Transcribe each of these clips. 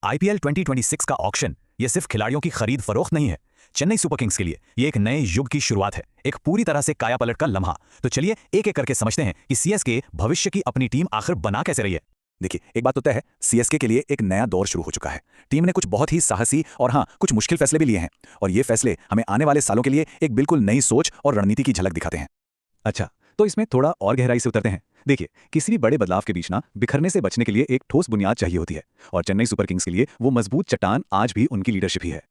IPL 2026 का auction ये सिर्फ खिलाड़ियों की खरीद फरोख्त नहीं है। चेन्नई सुपर किंग्स के लिए ये एक नए युग की शुरुआत है, एक पूरी तरह से कायापलट का लम्हा। तो चलिए एक एक करके समझते हैं कि सीएसके भविष्य की अपनी टीम आखिर बना कैसे रही है। देखिए, एक बात तो तय है, सीएसके के लिए एक नया दौर शुरू हो चुका है। टीम ने कुछ बहुत ही साहसी और हाँ, कुछ मुश्किल फैसले भी लिए हैं, और ये फैसले हमें आने वाले सालों के लिए एक बिल्कुल नई सोच और रणनीति की झलक दिखाते हैं। अच्छा, तो इसमें थोड़ा और गहराई से उतरते हैं। देखिए, किसी भी बड़े बदलाव के बीच ना बिखरने से बचने के लिए एक ठोस बुनियाद चाहिए होती है, और चेन्नई सुपर किंग्स के लिए वो मजबूत चट्टान आज भी उनकी लीडरशिप ही है।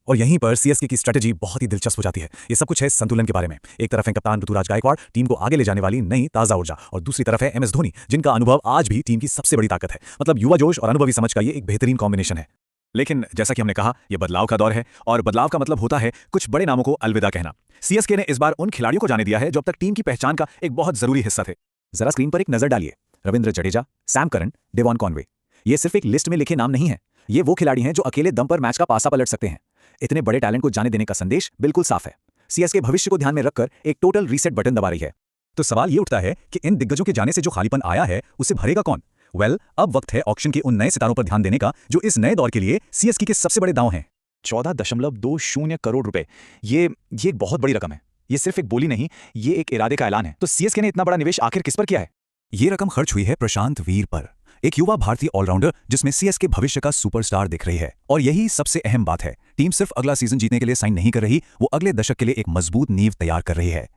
और यहीं पर सीएसके की स्ट्रेटेजी बहुत ही दिलचस्प हो जाती है। ये सब कुछ है संतुलन के बारे में। एक तरफ है कप्तान ऋतुराज गायकवाड़, टीम को आगे ले जाने वाली नई ताजा ऊर्जा, और दूसरी तरफ है एमएस धोनी, जिनका अनुभव आज भी टीम की सबसे बड़ी ताकत है। मतलब युवा जोश और अनुभवी समझ का ये एक बेहतरीन कॉम्बिनेशन है। लेकिन जैसा कि हमने कहा, यह बदलाव का दौर है, और बदलाव का मतलब होता है कुछ बड़े नामों को अलविदा कहना। सीएसके ने इस बार उन खिलाड़ियों को जाने दिया है जो अब तक टीम की पहचान का एक बहुत जरूरी हिस्सा थे। जरा स्क्रीन पर एक नजर डालिए। Ravindra Jadeja, Sam Curran, Devon Conway. ये सिर्फ एक लिस्ट में लिखे नाम नहीं है, ये वो खिलाड़ी हैं जो अकेले दम पर मैच का पासा पलट सकते हैं। इतने बड़े टैलेंट को जाने देने का संदेश बिल्कुल साफ है। सीएसके भविष्य को ध्यान में रखकर एक टोटल रीसेट बटन दबा रही है। तो सवाल ये उठता है कि इन दिग्गजों के जाने से जो खालीपन आया है उसे भरेगा कौन? अब वक्त है ऑक्शन के उन नए सितारों पर ध्यान देने का जो इस नए दौर के लिए सीएसके के सबसे बड़े दांव हैं। 14.20 करोड़ रुपए, ये एक बहुत बड़ी रकम है। ये सिर्फ एक बोली नहीं, ये एक इरादे का ऐलान है। तो सीएसके ने इतना बड़ा निवेश आखिर किस पर किया है? ये रकम खर्च हुई है प्रशांत वीर पर, एक युवा भारतीय ऑलराउंडर जिसमें सीएसके भविष्य का सुपरस्टार दिख रही है। और यही सबसे अहम बात है, टीम सिर्फ अगला सीजन जीतने के लिए साइन नहीं कर रही, वो अगले दशक के लिए एक मजबूत नींव तैयार कर रही है।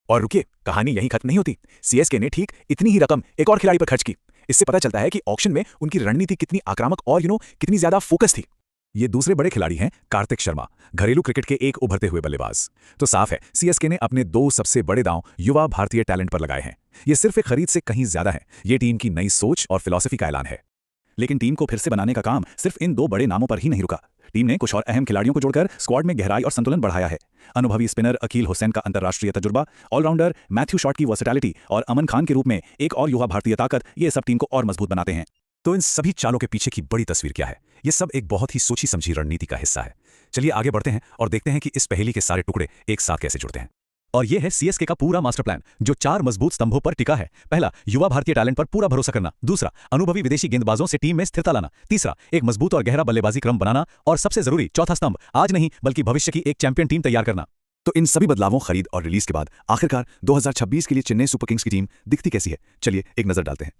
और रुकिए, कहानी यहीं खत्म नहीं होती। सीएसके ने ठीक इतनी ही रकम एक और खिलाड़ी पर खर्च की। इससे पता चलता है कि ऑक्शन में उनकी रणनीति कितनी आक्रामक और कितनी ज्यादा फोकस थी। ये दूसरे बड़े खिलाड़ी हैं कार्तिक शर्मा, घरेलू क्रिकेट के एक उभरते हुए बल्लेबाज। तो साफ है, सीएसके ने अपने दो सबसे बड़े दांव युवा भारतीय टैलेंट पर लगाए हैं। ये सिर्फ एक खरीद से कहीं ज्यादा है, ये टीम की नई सोच और फिलॉसफी का ऐलान है। लेकिन टीम को फिर से बनाने का काम सिर्फ इन दो बड़े नामों पर ही नहीं रुका। टीम ने कुछ और अहम खिलाड़ियों को जोड़कर स्क्वाड में गहराई और संतुलन बढ़ाया है। अनुभवी स्पिनर अकील हुसैन का अंतर्राष्ट्रीय तजुर्बा, ऑलराउंडर मैथ्यू शॉट की वर्सेटैलिटी और अमन खान के रूप में एक और युवा भारतीय ताकत, ये सब टीम को और मजबूत बनाते हैं। तो इन सभी चालों के पीछे की बड़ी तस्वीर क्या है? ये सब एक बहुत ही सोची समझी रणनीति का हिस्सा है। चलिए आगे बढ़ते हैं और देखते हैं कि इस पहेली के सारे टुकड़े एक साथ कैसे जुड़ते हैं। और ये है सीएसके का पूरा मास्टर प्लान, जो 4 मजबूत स्तंभों पर टिका है। पहला, युवा भारतीय टैलेंट पर पूरा भरोसा करना। दूसरा, अनुभवी विदेशी गेंदबाजों से टीम में स्थिरता लाना। तीसरा, एक मजबूत और गहरा बल्लेबाजी क्रम बनाना। और सबसे जरूरी चौथा स्तंभ, आज नहीं बल्कि भविष्य की एक चैंपियन टीम तैयार करना। तो इन सभी बदलावों, खरीद और रिलीज के बाद आखिरकार 2026 के लिए चेन्नई सुपर किंग्स की टीम दिखती कैसी है? चलिए एक नजर डालते हैं।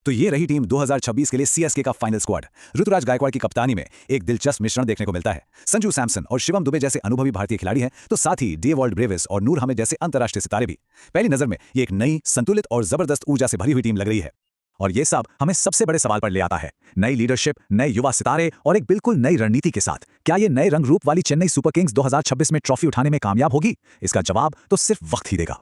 तो ये रही टीम 2026 के लिए सीएसके का फाइनल स्क्वाड। ऋतुराज गायकवाड़ की कप्तानी में एक दिलचस्प मिश्रण देखने को मिलता है। संजू सैमसन और शिवम दुबे जैसे अनुभवी भारतीय खिलाड़ी हैं, तो साथ ही डेवॉल्ट ब्रेविस और नूर अहमद जैसे अंतर्राष्ट्रीय सितारे भी। पहली नजर में ये एक नई, संतुलित और जबरदस्त ऊर्जा से भरी हुई टीम लग रही है। और ये सब हमें सबसे बड़े सवाल पर ले आता है, नई लीडरशिप, नए युवा सितारे और एक बिल्कुल नई रणनीति के साथ क्या ये नए रंग रूप वाली चेन्नई सुपर किंग्स 2026 में ट्रॉफी उठाने में कामयाब होगी? इसका जवाब तो सिर्फ वक्त ही देगा।